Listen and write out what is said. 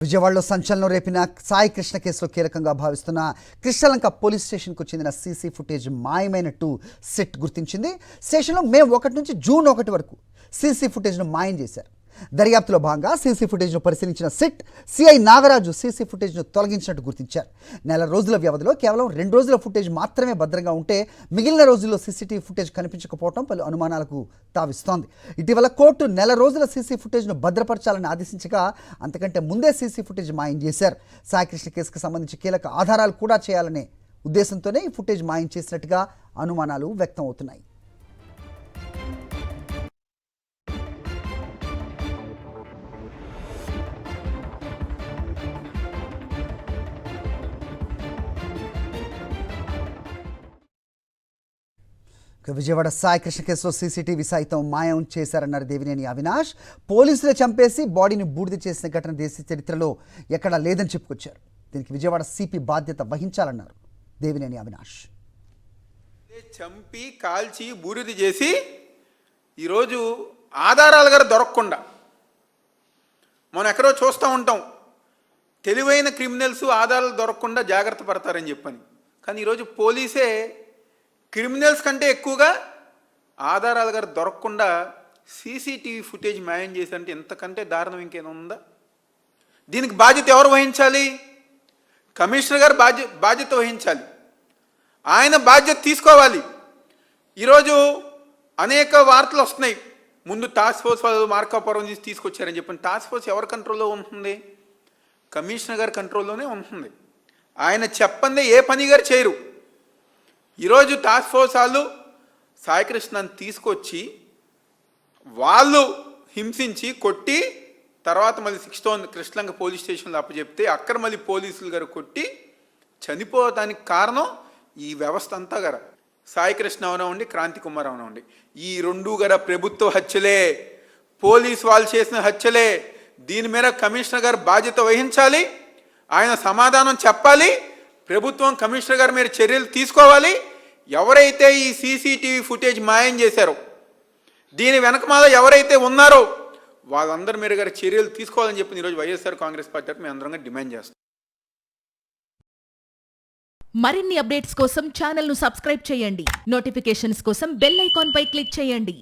విజయవాడలో సంచలనం రేపిన సాయి కృష్ణ కేసులో కీలకంగా భావిస్తున్న కృష్ణలంక పోలీస్ స్టేషన్కు చెందిన సీసీ ఫుటేజ్ మాయమైనట్టు సిట్ గుర్తించింది. స్టేషన్లో మే 1 నుంచి జూన్ 1 వరకు సీసీ ఫుటేజ్ను మాయం చేశారు. దర్యాప్తులో భాగంగా సీసీ ఫుటేజ్ను పరిశీలించిన సిట్ సిఐ నాగరాజు సీసీ ఫుటేజ్ను తొలగించినట్టు గుర్తించారు. నెల రోజుల వ్యవధిలో కేవలం 2 రోజుల ఫుటేజ్ మాత్రమే భద్రంగా ఉంటే మిగిలిన రోజుల్లో సీసీటీవీ ఫుటేజ్ కనిపించకపోవడం పలు అనుమానాలకు తావిస్తోంది. ఇటీవల కోర్టు నెల రోజుల సీసీ ఫుటేజ్ను భద్రపరచాలని ఆదేశించగా అంతకంటే ముందే సీసీ ఫుటేజ్ మాయం చేశారు. సాయికృష్ణ కేసుకు సంబంధించి కీలక ఆధారాలు కూడా చేయాలనే ఉద్దేశంతోనే ఈ ఫుటేజ్ మాయం చేసినట్టుగా అనుమానాలు వ్యక్తం అవుతున్నాయి. విజయవాడ సాయి కృష్ణ కేసులో సీసీటీవీ సైతం మాయం చేశారన్నారు దేవినేని అవినాష్. పోలీసులు చంపేసి బాడీని బూడిద చేసిన ఘటన దేశ చరిత్రలో ఎక్కడా లేదని చెప్పుకొచ్చారు. దీనికి విజయవాడ సిపి బాధ్యత వహించాలన్నారు దేవినేని అవినాష్. చంపి కాల్చి బూడిద చేసి ఈరోజు ఆధారాలు గారు దొరకకుండా మనం ఎక్కడో చూస్తూ ఉంటాం, తెలివైన క్రిమినల్స్ ఆధారాలు దొరకకుండా జాగ్రత్త పడతారని చెప్పని. కానీ ఈరోజు పోలీసే క్రిమినల్స్ కంటే ఎక్కువగా ఆధారాలు గారు దొరకకుండా సీసీటీవీ ఫుటేజ్ మాయం చేశారంటే ఎంతకంటే దారుణం ఇంకేమైనా ఉందా? దీనికి బాధ్యత ఎవరు వహించాలి? కమిషనర్ గారు బాధ్యత వహించాలి. ఆయన బాధ్యత తీసుకోవాలి. ఈరోజు అనేక వార్తలు వస్తున్నాయి, ముందు టాస్క్ ఫోర్స్ వాళ్ళు మార్కాపురం నుంచి తీసుకొచ్చారని చెప్పని. టాస్క్ ఫోర్స్ ఎవరి కంట్రోల్లో ఉంటుంది? కమిషనర్ గారి కంట్రోల్లోనే ఉంటుంది. ఆయన చెప్పందే ఏ పని గారు చేయరు. ఈరోజు టాస్క్ ఫోర్స్ వాళ్ళు సాయికృష్ణని తీసుకొచ్చి వాళ్ళు హింసించి కొట్టి తర్వాత మళ్ళీ 6 కృష్ణలంక పోలీస్ స్టేషన్లో అప్పచెప్తే అక్కడ మళ్ళీ పోలీసులు గారు కొట్టి చనిపోవడానికి కారణం ఈ వ్యవస్థ అంతా గారు. సాయికృష్ణ అవనవండి, క్రాంతి కుమార్ అవనవండి, ఈ 2 గారు ప్రభుత్వ హత్యలే, పోలీసు వాళ్ళు చేసిన హత్యలే. దీని మీద కమిషనర్ గారు బాధ్యత వహించాలి. ఆయన సమాధానం చెప్పాలి. ప్రభుత్వం కమిషనర్ గారి మీద చర్యలు తీసుకోవాలి. ఎవరైతే ఈ సీసీటీవీ ఫుటేజ్ మాయం చేశారో, దీని వెనకమాల ఎవరైతే ఉన్నారో వాళ్ళందరి మీద గారి చర్యలు తీసుకోవాలని చెప్పి ఈరోజు వైఎస్ఆర్ కాంగ్రెస్ పార్టీ మేము అందరం డిమాండ్ చేస్తాం. మరిన్ని అప్డేట్స్ కోసం ఛానల్ను సబ్స్క్రైబ్ చేయండి. నోటిఫికేషన్స్ కోసం బెల్ ఐకాన్ పై క్లిక్ చేయండి.